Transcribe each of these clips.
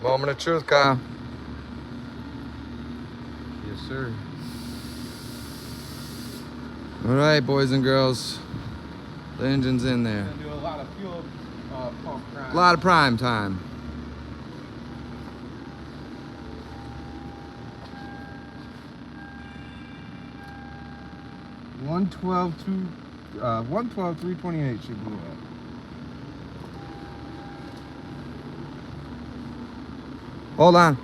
Moment of truth, Kyle. Yes, sir. All right, boys and girls. The engine's in there. Gonna do a lot of fuel pump prime. A lot of prime time. $112, 328 should do that. Hold on.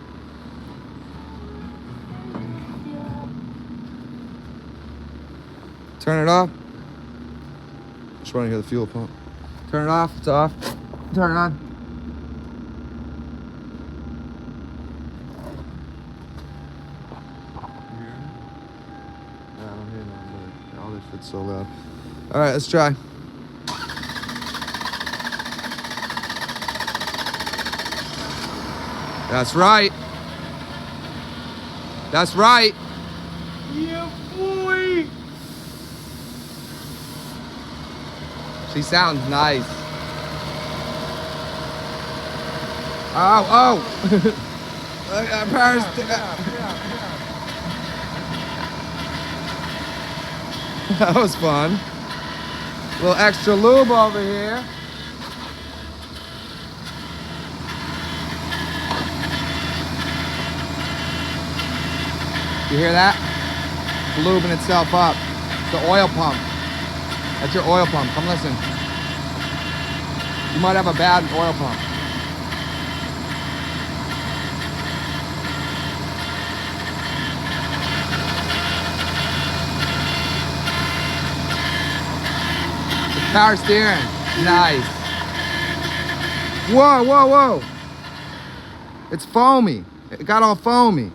Turn it off. Just want to hear the fuel pump. Turn it off. It's off. Turn it on. You hear me? I don't hear none, but all this shit's so loud. All right, let's try. That's right. That's right. Yeah, boy! She sounds nice. Oh. Paris. That was fun. A little extra lube over here. You hear that? It's lubing itself up. It's the oil pump. That's your oil pump. Come listen. You might have a bad oil pump. The power steering. Nice. Whoa. It's foamy. It got all foamy.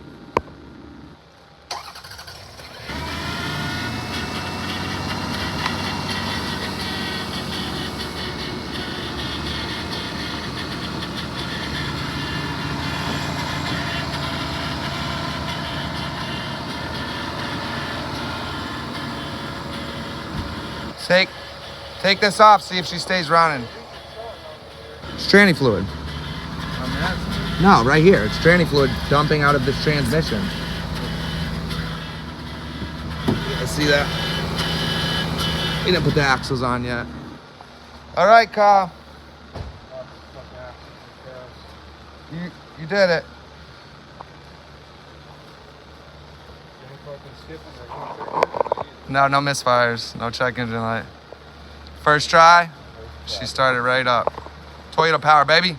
Take this off, see if she stays running. It's tranny fluid. No, right here. It's tranny fluid dumping out of this transmission. I see that. We didn't put the axles on yet. All right, Kyle. You did it. No misfires. No check engine light. First try, she started right up. Toyota power, baby.